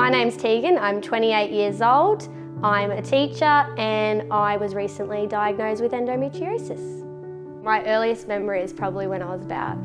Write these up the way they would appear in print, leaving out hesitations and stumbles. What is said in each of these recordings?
My name's Tegan, I'm 28 years old, I'm a teacher and I was recently diagnosed with endometriosis. My earliest memory is probably when I was about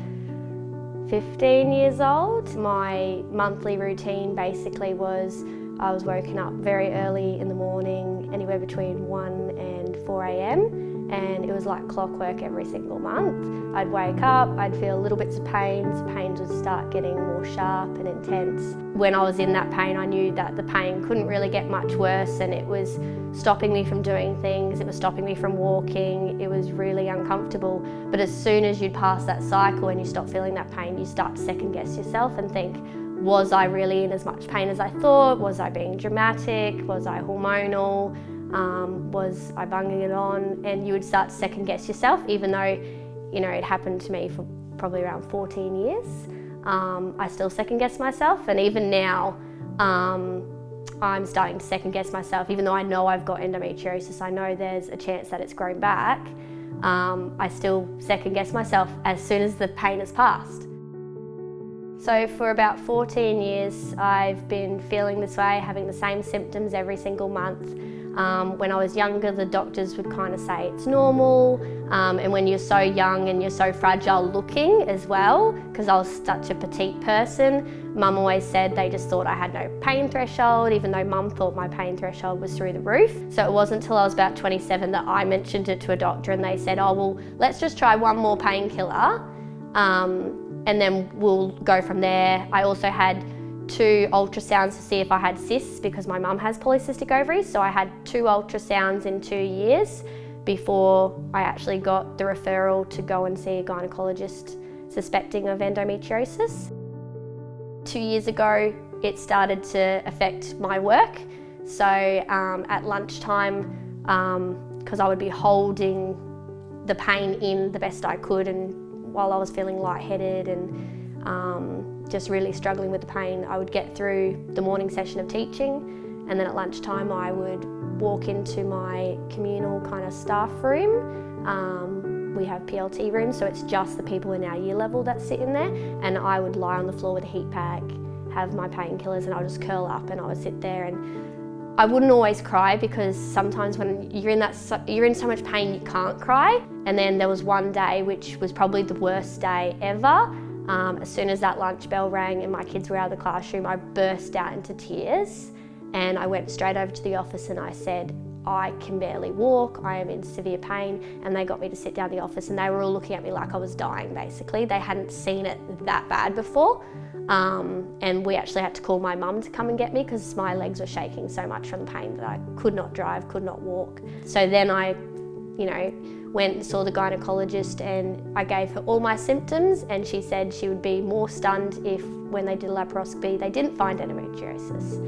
15 years old. My monthly routine basically was I was woken up very early in the morning, anywhere between 1 and 4 a.m. and it was like clockwork every single month. I'd wake up, I'd feel little bits of pains. Pains would start getting more sharp and intense. When I was in that pain, I knew that the pain couldn't really get much worse and it was stopping me from doing things, it was stopping me from walking, it was really uncomfortable. But as soon as you'd pass that cycle and you stop feeling that pain, you start to second guess yourself and think, was I really in as much pain as I thought? Was I being dramatic? Was I hormonal? Was I bunging it on? And you would start to second guess yourself, even though, you know, it happened to me for probably around 14 years. I still second guess myself, and even now, I'm starting to second guess myself, even though I know I've got endometriosis, I know there's a chance that it's grown back. I still second guess myself as soon as the pain has passed. So for about 14 years, I've been feeling this way, having the same symptoms every single month. When I was younger, the doctors would kind of say it's normal, and when you're so young and you're so fragile looking as well, because I was such a petite person, Mum always said they just thought I had no pain threshold, even though Mum thought my pain threshold was through the roof. So it wasn't until I was about 27 that I mentioned it to a doctor and they said, oh well, let's just try one more painkiller and then we'll go from there. I also had 2 ultrasounds to see if I had cysts because my mum has polycystic ovaries, so I had 2 ultrasounds in 2 years before I actually got the referral to go and see a gynaecologist suspecting of endometriosis. 2 years ago it started to affect my work, so at lunchtime, because I would be holding the pain in the best I could, and while I was feeling lightheaded and just really struggling with the pain, I would get through the morning session of teaching, and then at lunchtime I would walk into my communal kind of staff room. We have PLT rooms, so it's just the people in our year level that sit in there, and I would lie on the floor with a heat pack, have my painkillers, and I would just curl up and I would sit there. And I wouldn't always cry because sometimes when you're in so much pain you can't cry. And then there was one day which was probably the worst day ever. As soon as that lunch bell rang and my kids were out of the classroom, I burst out into tears and I went straight over to the office and I said, I can barely walk, I am in severe pain, and they got me to sit down in the office and they were all looking at me like I was dying basically. They hadn't seen it that bad before. And we actually had to call my mum to come and get me because my legs were shaking so much from the pain that I could not drive, could not walk. So then I, went and saw the gynaecologist and I gave her all my symptoms, and she said she would be more stunned if when they did a laparoscopy they didn't find endometriosis.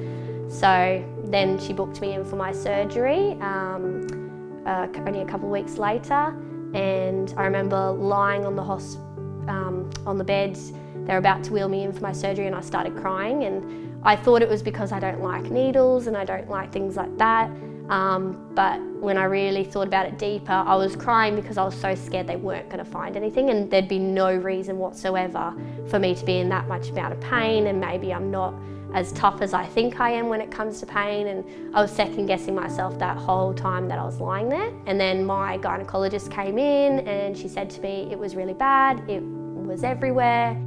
So then she booked me in for my surgery only a couple of weeks later, and I remember lying on the bed. They were about to wheel me in for my surgery and I started crying, and I thought it was because I don't like needles and I don't like things like that. But when I really thought about it deeper, I was crying because I was so scared they weren't going to find anything and there'd be no reason whatsoever for me to be in that much amount of pain, and maybe I'm not as tough as I think I am when it comes to pain. And I was second guessing myself that whole time that I was lying there. And then my gynaecologist came in and she said to me it was really bad, it was everywhere.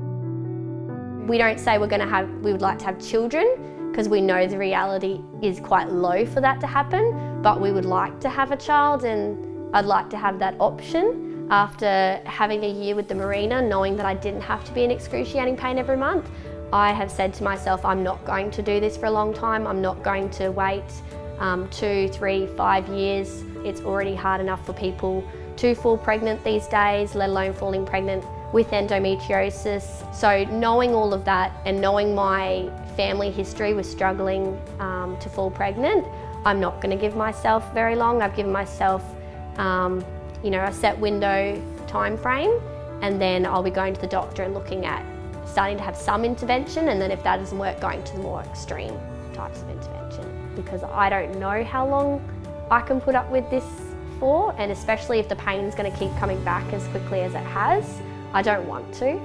We don't say we would like to have children because we know the reality is quite low for that to happen, but we would like to have a child, and I'd like to have that option. After having a year with the Marina, knowing that I didn't have to be in excruciating pain every month, I have said to myself, I'm not going to do this for a long time. I'm not going to wait 2, 3, 5 years. It's already hard enough for people to fall pregnant these days, let alone falling pregnant with endometriosis. So knowing all of that and knowing my family history with struggling to fall pregnant, I'm not going to give myself very long. I've given myself a set window time frame, and then I'll be going to the doctor and looking at starting to have some intervention, and then if that doesn't work, going to the more extreme types of intervention, because I don't know how long I can put up with this for, and especially if the pain's going to keep coming back as quickly as it has, I don't want to.